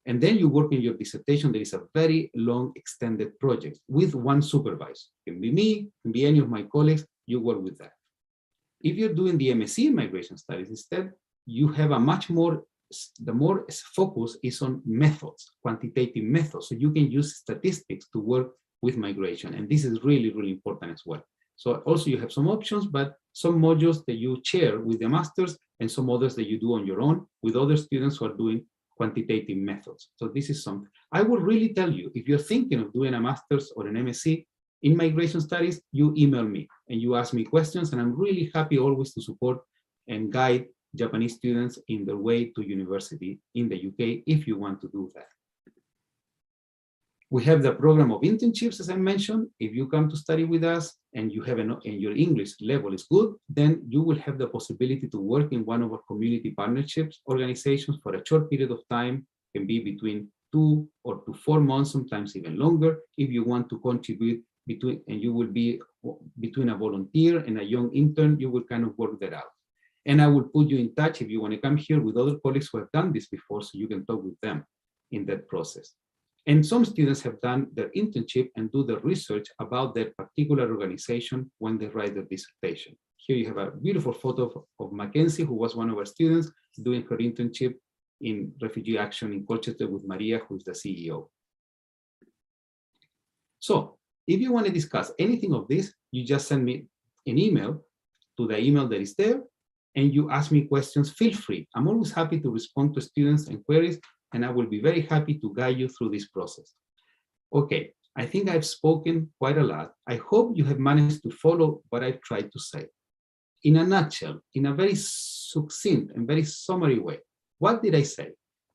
B: And then you work in your dissertation. There is a very long extended project with one supervisor. It can be me, it can be any of my colleagues, you work with that. If you're doing the MSc in migration studies, instead, you have a much more, the more focus is on methods, quantitative methods. So you can use statistics to work with migration. And this is really, really important as well. So also you have some options, but some modules that you share with the masters and some others that you do on your own with other students who are doing quantitative methods. So this is something I will really tell you, if you're thinking of doing a master's or an MSc in migration studies, you email me and you ask me questions, and I'm really happy always to support and guide Japanese students in their way to university in the UK if you want to do that. We have the program of internships, as I mentioned. If you come to study with us and you have and your English level is good, then you will have the possibility to work in one of our community partnerships organizations for a short period of time. It can be between 2 or to 4 months, sometimes even longer, if you want to contribute and you will be between a volunteer and a young intern, you will kind of work that out. And I will put you in touch if you want to come here with other colleagues who have done this before, so you can talk with them in that process. And some students have done their internship and do the research about their particular organization when they write their dissertation. Here you have a beautiful photo of Mackenzie, who was one of our students doing her internship in refugee action in Colchester with Maria, who is the CEO. So if you want to discuss anything of this, you just send me an email to the email that is there, and you ask me questions. Feel free. I'm always happy to respond to students' inquiries, and I will be very happy to guide you through this process. Okay, I think I've spoken quite a lot. I hope you have managed to follow what I've tried to say. In a nutshell, in a very succinct and very summary way, what did I say?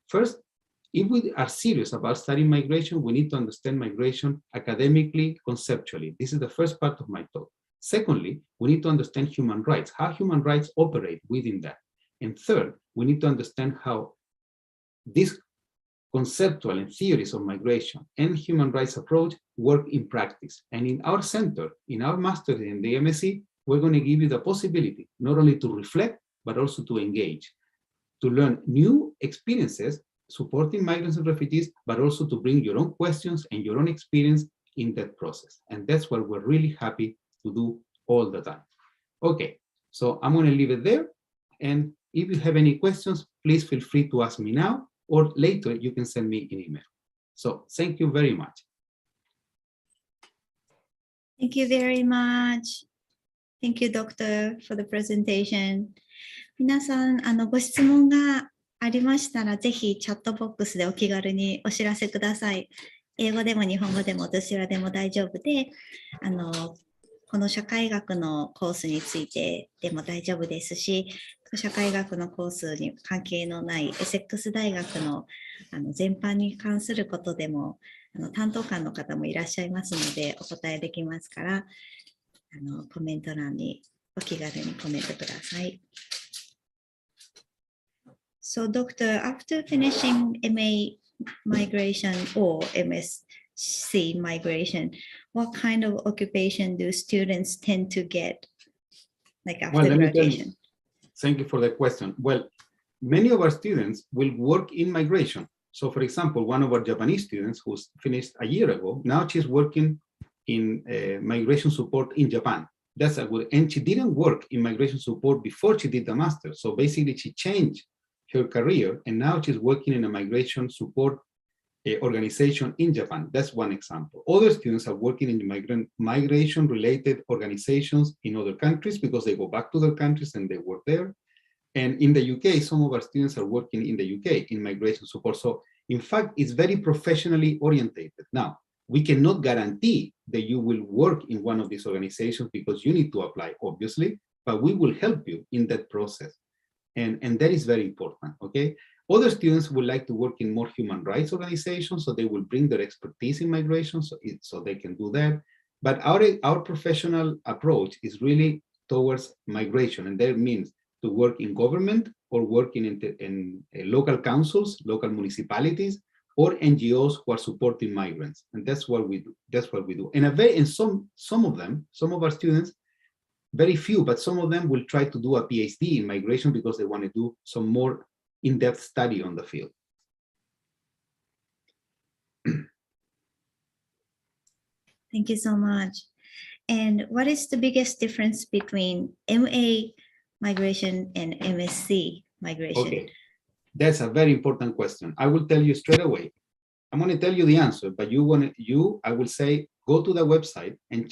B: First, if we are serious about studying migration, we need to understand migration academically, conceptually. This is the first part of my talk. Secondly, we need to understand human rights, how human rights operate within that. And third, we need to understand how these conceptual and theories of migration and human rights approach work in practice. And in our center, in our master's in the MSc, we're going to give you the possibility not only to reflect, but also to engage, to learn new experiences supporting migrants and refugees, but also to bring your own questions and your own experience in that process. And that's what we're really happy to do all the time. Okay, so I'm going to leave it there. And if you have any questions, please feel free to ask me now, or later you can send me an email. So thank you very much.
A: Thank you very much. Thank you, Doctor, for the presentation. 皆さん、ご質問がありましたら、ぜひチャットボックスでお気軽にお知らせください。英語でも日本語でもどちらでも大丈夫で、この社会学のコースについてでも大丈夫ですし、社会学のコースに関係のないエセックス大学の全般に関することでも担当官の方もいらっしゃいますのでお答えできますから、コメント欄にお気軽にコメントください。So, Doctor, after finishing MA migration or MSc migration, what kind of occupation do students tend to get, like after graduation?
B: Thank you for the question. Well, many of our students will work in migration. So, for example, one of our Japanese students who finished a year ago, now she's working in migration support in Japan. That's a good, and she didn't work in migration support before she did the master. So basically she changed her career and now she's working in a migration support organization in Japan. That's one example. Other students are working in migration-related organizations in other countries because they go back to their countries and they work there. And in the UK, some of our students are working in the UK in migration support. So in fact, it's very professionally orientated. Now, we cannot guarantee that you will work in one of these organizations because you need to apply, obviously, but we will help you in that process. And that is very important, okay? Other students would like to work in more human rights organizations, so they will bring their expertise in migration, so they can do that. But our professional approach is really towards migration, and that means to work in government or working in local councils, local municipalities, or NGOs who are supporting migrants, and that's what we do. That's what we do. And some of our students, very few, but some of them will try to do a PhD in migration because they want to do some more in-depth study on the field.
A: Thank you so much. And what is the biggest difference between MA migration and MSc migration?
B: Okay, that's a very important question. I will tell you straight away. I'm going to tell you the answer, but I will say, go to the website and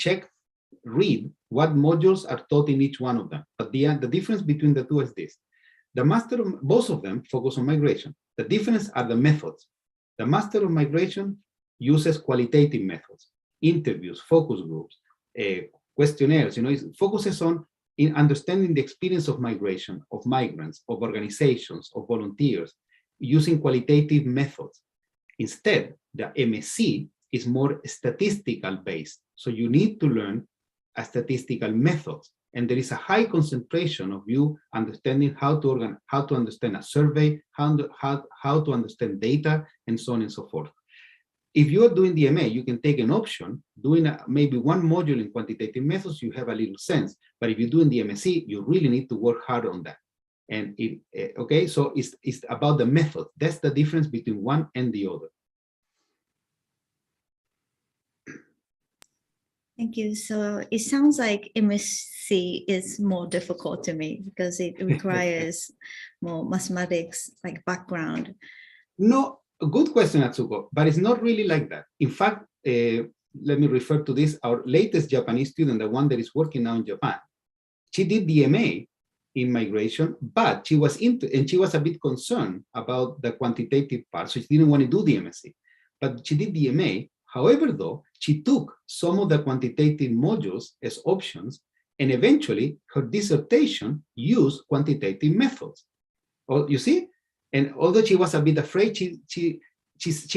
B: read what modules are taught in each one of them. But the difference between the two is this. Both of them focus on migration. The difference are the methods. The Master of Migration uses qualitative methods, interviews, focus groups, questionnaires. It focuses on understanding the experience of migration, of migrants, of organizations, of volunteers, using qualitative methods. Instead, the MSc is more statistical based. So you need to learn a statistical methods. And there is a high concentration of you understanding how to understand a survey, how to understand data, and so on and so forth. If you are doing the MA, you can take an option, doing maybe one module in quantitative methods, you have a little sense. But if you're doing the MSc, you really need to work hard on that. And okay, so it's about the method. That's the difference between one and the other.
A: Thank you. So it sounds like MSc is more difficult to me because it requires more mathematics, like background.
B: No, a good question, Atsuko, but it's not really like that. In fact, let me refer to this. Our latest Japanese student, the one that is working now in Japan, she did the MA in migration, but she was a bit concerned about the quantitative part, so she didn't want to do the MSc. But she did the MA. However, though, she took some of the quantitative modules as options, and eventually her dissertation used quantitative methods. Oh, you see? And although she was a bit afraid, she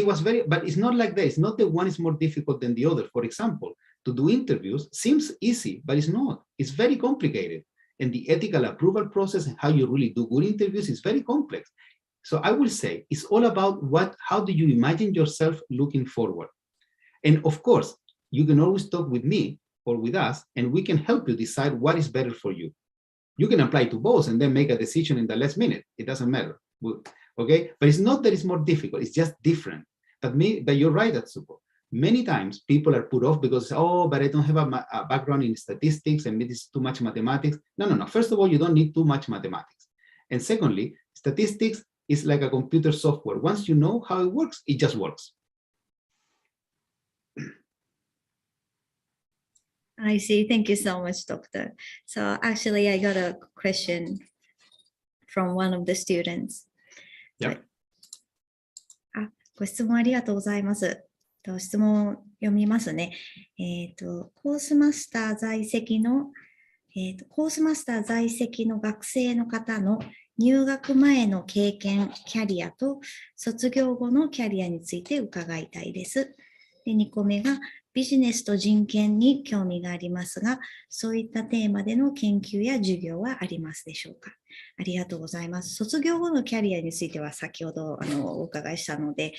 B: was very, but it's not like that. It's not that one is more difficult than the other. For example, to do interviews seems easy, but it's not. It's very complicated. And the ethical approval process and how you really do good interviews is very complex. So I will say it's all about how do you imagine yourself looking forward? And of course, you can always talk with me or with us, and we can help you decide what is better for you. You can apply to both and then make a decision in the last minute. It doesn't matter. Okay? But it's not that it's more difficult. It's just different. But you're right, Atsuko. Many times people are put off because, oh, but I don't have a background in statistics and it is too much mathematics. No. First of all, you don't need too much mathematics. And secondly, statistics is like a computer software. Once you know how it works, it just works.
A: I see. Thank you so much, Doctor. So actually, I got a question from one of the students.
B: Yeah.
A: ご質問ありがとうございます。質問を読みますね。コースマスター在籍の学生の方の入学前の経験、キャリアと卒業後のキャリアについて伺いたいです。で、2個目がビジネスと人権に興味がありますが、そういったテーマでの研究や授業はありますでしょうか。ありがとうございます。卒業後のキャリアについては先ほどお伺いしたので、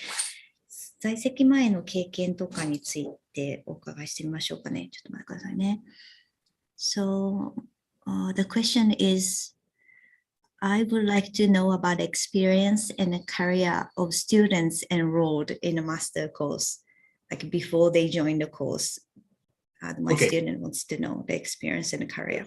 A: 在籍前の経験とかについてお伺いしてみましょうかね。ちょっと待ってくださいね。So, the question is, I would like to know about experience and the career of students enrolled in a master course, like before they join the course. My student wants to know the experience and the career.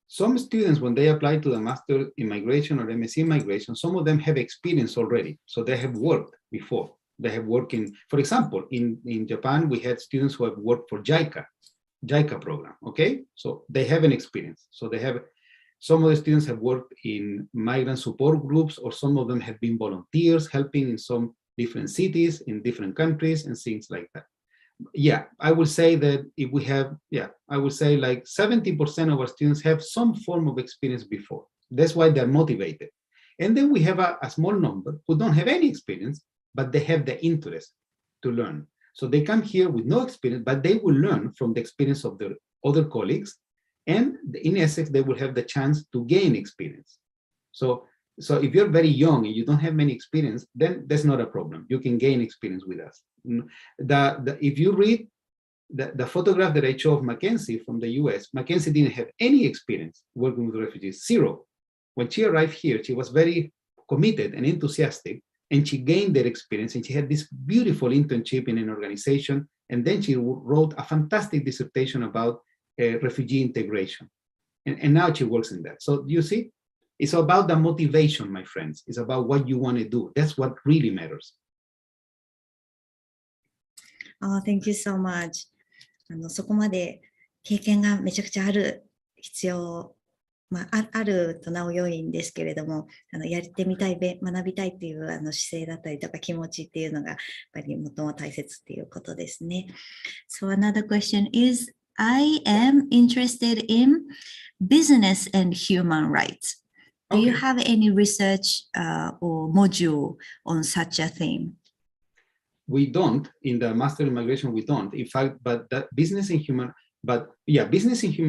B: Some students, when they apply to the Master in Migration or MSc in Migration, some of them have experience already. So they have worked before. They have worked in, for example, in Japan, we had students who have worked for JICA program, okay? So they have an experience. So they have, some of the students have worked in migrant support groups, or some of them have been volunteers helping in some different cities, in different countries, and things like that. Yeah, I would say that if we have, I would say like 70% of our students have some form of experience before. That's why they're motivated. And then we have a small number who don't have any experience, but they have the interest to learn. So they come here with no experience, but they will learn from the experience of their other colleagues. And in Essex, they will have the chance to gain experience. So if you're very young and you don't have many experience, then that's not a problem. You can gain experience with us. If you read the photograph that I showed of Mackenzie from the US, Mackenzie didn't have any experience working with refugees, zero. When she arrived here, she was very committed and enthusiastic, and she gained that experience, and she had this beautiful internship in an organization, and then she wrote a fantastic dissertation about refugee integration. And now she works in that. So you see, it's about the motivation, my friends. It's about what you want to do. That's what really matters.
A: Oh, thank you so much. そこまで経験がめちゃくちゃある必要、あるとなお良いんですけれども、やってみたい、学びたいっていう姿勢だったりとか気持ちっていうのがやっぱり最も大切っていうことですね。So another question is, I am interested in business and human rights. Do you have any research or module on such a theme?
B: We don't. In the Master in Migration, we don't. In fact, but that business and human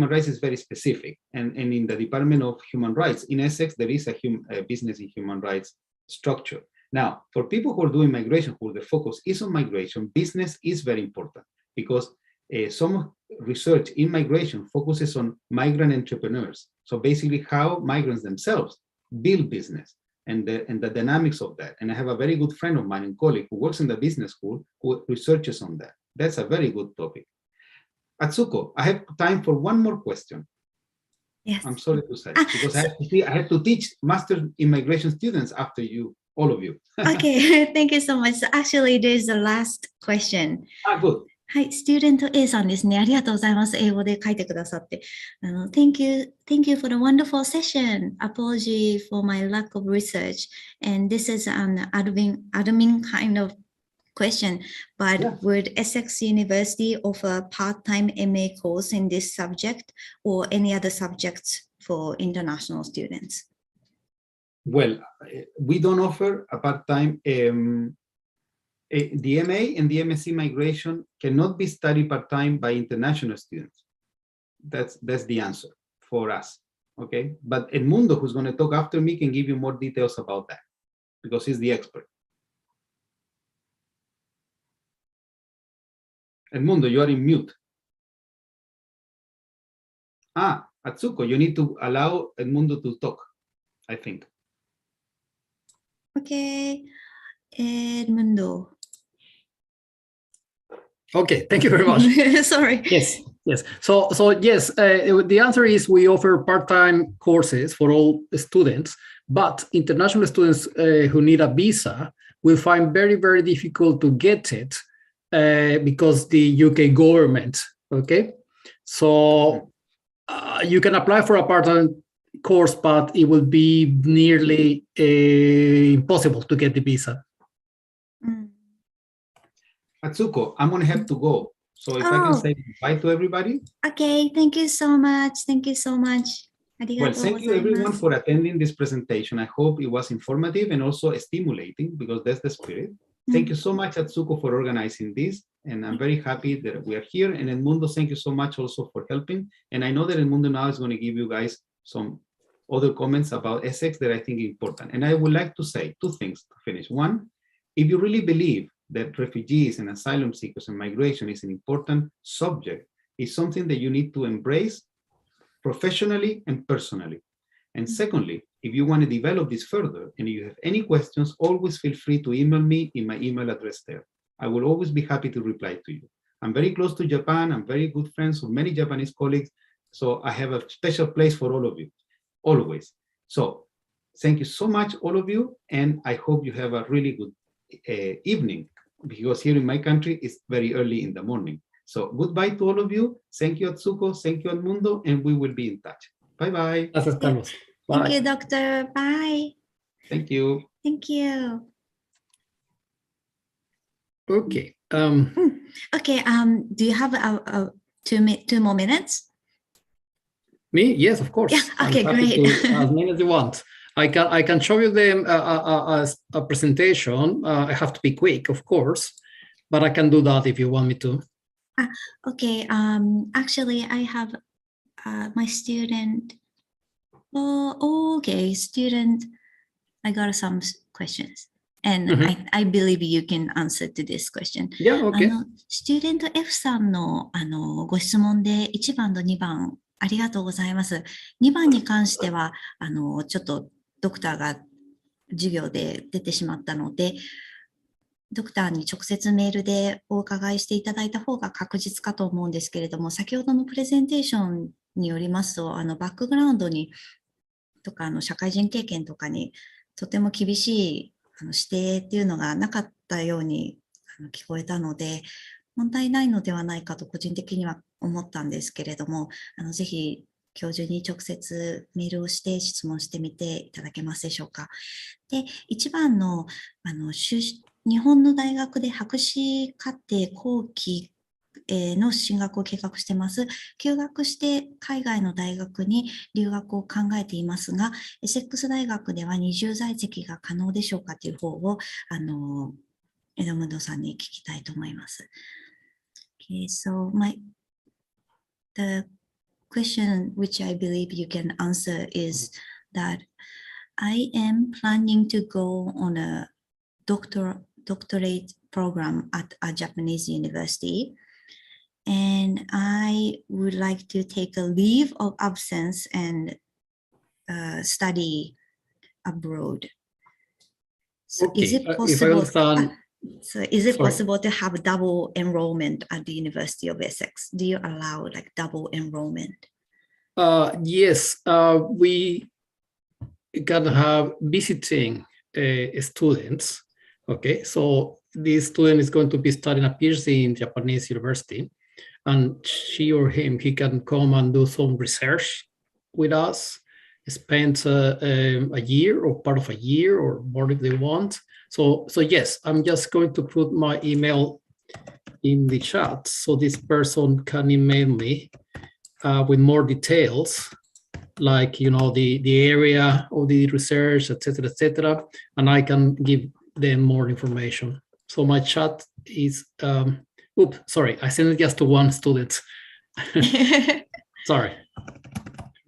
B: rights is very specific. And in the Department of Human Rights in Essex, there is a business and human rights structure. Now, for people who are doing migration, who the focus is on migration, business is very important, because some research in migration focuses on migrant entrepreneurs. So basically how migrants themselves build business and the dynamics of that. And I have a very good friend of mine and colleague who works in the business school who researches on that. That's a very good topic. Atsuko, I have time for one more question.
A: Yes.
B: I'm sorry to say, because I have to teach Master Immigration students after you, all of you.
A: Okay, thank you so much. So actually, there's the last question.
B: Good.
A: はい、スチューデント A さんですね。ありがとうございます。英語で書いてくださって。Thank you for the wonderful session. Apology for my lack of research. And this is an admin kind of question, but would Essex University offer part-time MA course in this subject or any other subjects for international students?
B: Well, we don't offer a part-time. The MA and the MSc Migration cannot be studied part-time by international students. That's the answer for us, okay? But Edmundo, who's going to talk after me, can give you more details about that, because he's the expert. Edmundo, you are in mute. Atsuko, you need to allow Edmundo to talk, I think.
A: Okay, Edmundo.
C: Okay, thank you very much.
A: Sorry.
C: Yes. So yes, the answer is we offer part-time courses for all students, but international students who need a visa will find very, very difficult to get it because the UK government, okay? So you can apply for a part-time course, but it will be nearly impossible to get the visa.
B: Atsuko, I'm going to have to go. So if I can say bye to everybody.
A: Okay, thank you so much. Thank you so much.
B: Well, thank you everyone for attending this presentation. I hope it was informative and also stimulating, because that's the spirit. Thank you so much, Atsuko, for organizing this. And I'm very happy that we are here. And Edmundo, thank you so much also for helping. And I know that Edmundo now is going to give you guys some other comments about Essex that I think is important. And I would like to say two things to finish. One, if you really believe that refugees and asylum seekers and migration is an important subject, it's something that you need to embrace professionally and personally. And secondly, if you want to develop this further and you have any questions, always feel free to email me in my email address there. I will always be happy to reply to you. I'm very close to Japan. I'm very good friends with many Japanese colleagues. So I have a special place for all of you, always. So thank you so much, all of you. And I hope you have a really good evening, because here in my country, it's very early in the morning. So goodbye to all of you. Thank you, Atsuko. Thank you, Edmundo. And we will be in touch. Bye-bye.
C: Gracias, Carlos.
A: Thank
C: Bye.
A: you, Doctor. Bye.
B: Thank you.
A: Thank you.
C: Okay.
A: Okay. Do you have two more minutes?
C: Me? Yes, of course.
A: Yeah. Okay.
C: I'm happy
A: Great.
C: to, as many as you want. I can show you them as a presentation. I have to be quick, of course, but I can do that if you want me to.
A: Okay. Actually, I have my student. Oh, okay. Student, I got some questions. And I believe you can answer to this question.
C: Yeah, okay.
A: スチューデント F さんの、ご質問で1番と2番ありがとうございます。2番に関してはちょっとドクターが授業で出てしまったので、ドクターに直接メールでお伺いしていただいた方が確実かと思うんですけれども、先ほどのプレゼンテーションによりますと、バックグラウンドにとか社会人経験とかにとても厳しい指定っていうのがなかったように聞こえたので、問題ないのではないかと個人的には思ったんですけれども、ぜひ教授に直接メールをして質問してみていただけますでしょうか。で、1番の日本の大学で博士課程後期の進学を計画しています。休学して海外の大学に留学を考えていますが、エセックス大学では二重在籍が可能でしょうかという方を、エドムンドさんに聞きたいと思います。Okay, so the question which I believe you can answer is that I am planning to go on a doctorate program at a Japanese university. And I would like to take a leave of absence and study abroad. So
C: Okay.
A: is it possible?
C: If I understand,
A: so is it possible to have double enrollment at the University of Essex? Do you allow like double enrollment?
C: Yes, we can have visiting students. Okay, so this student is going to be studying a PhD in Japanese university. And she or he can come and do some research with us, spend a year or part of a year or more if they want. So yes, I'm just going to put my email in the chat so this person can email me with more details, like, you know, the area of the research, etc., and I can give them more information. So my chat is, oops, sorry, I sent it just to one student. Sorry.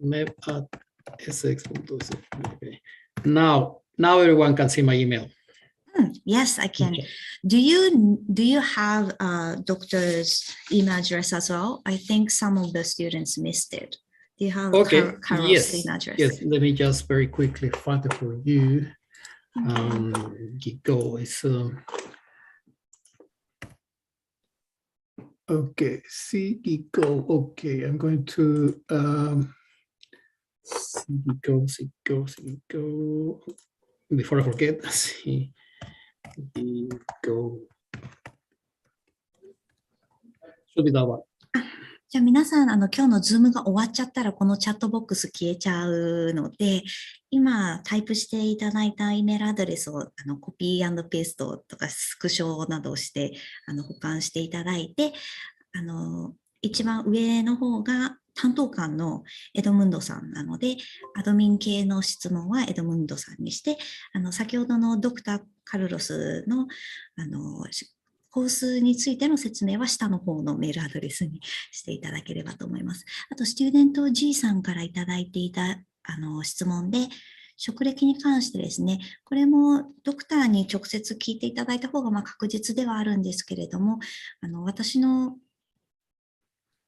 C: Okay. Now everyone can see my email.
A: Yes, I can.
C: Okay.
A: Do you have doctor's email address as well? I think some of the students missed it. Do you have Carol's email address?
C: Yes, let me just very quickly find it for you. Gigoux is okay, Gigoux. Okay, I'm going to Gigoux. Before I forget, Gigoux. Should be that one.
A: じゃあ皆さん、今日のズームが終わっちゃったら、このチャットボックス消えちゃうので、今タイプしていただいたイメールアドレスをコピー&ペーストとかスクショなどをして保管していただいて、一番上の方が担当官のエドムンドさんなので、アドミン系の質問はエドムンドさんにして、先ほどのドクター・カルロスの、コースについての説明は下の方のメールアドレスにしていただければと思います。あと、スチューデント G さんからいただいていた質問で、職歴に関してですね、これもドクターに直接聞いていただいた方が確実ではあるんですけれども、私の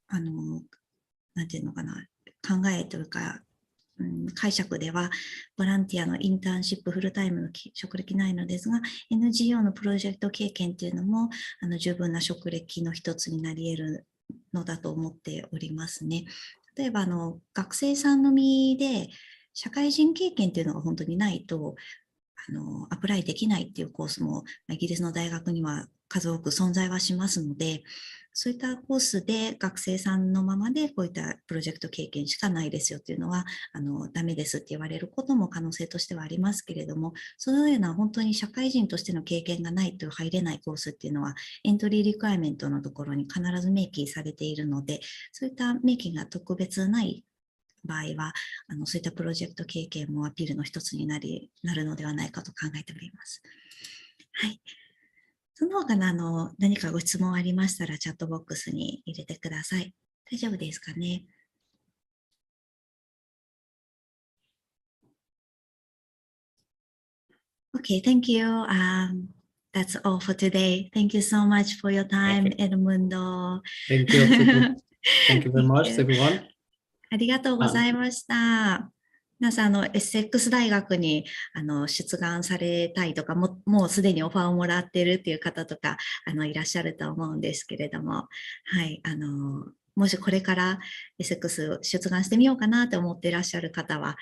A: なんていうのかな、考えというか、解釈では、ボランティアのインターンシップフルタイムの職歴ないのですが、NGO のプロジェクト経験というのも、十分な職歴の一つになり得るのだと思っておりますね。例えば、学生さんのみで、社会人経験というのが本当にないと、アプライできないっていうコースも、イギリスの大学には数多く存在はしますので、そういったコースで学生さんのままでこういったプロジェクト経験しかないですよっていうのはダメですって言われることも可能性としてはありますけれども、そういうような本当に社会人としての経験がないと入れないコースっていうのはエントリーリクエアメントのところに必ず明記されているので、そういった明記が特別ない場合はそういったプロジェクト経験もアピールの一つになるのではないかと考えております。はい。その他の何かご質問ありましたらチャットボックスに入れてください。大丈夫ですかね。Okay, thank you. That's all for today. Thank you so much for your time, Edmundo.
C: Thank you. Thank you very much, everyone.
A: ありがとうございました。皆さん、エッセックス大学に出願されたいとか、もうすでにオファーをもらっているっていう方とかいらっしゃると思うんですけれども、はい、もしこれからエッセックス出願してみようかなと思っていらっしゃる方は、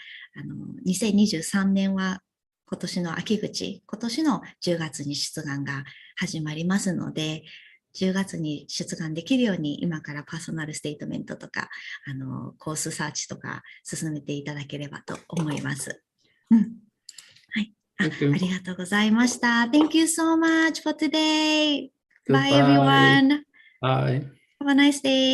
A: 2023年は今年の秋口、今年の10月に出願が始まりますので、10月に出願できるように今からパーソナルステートメントとかコースサーチとか進めていただければと思います。はい。ありがとうございました。Thank you so much for today. Bye everyone.
C: Bye.
A: Have a nice day.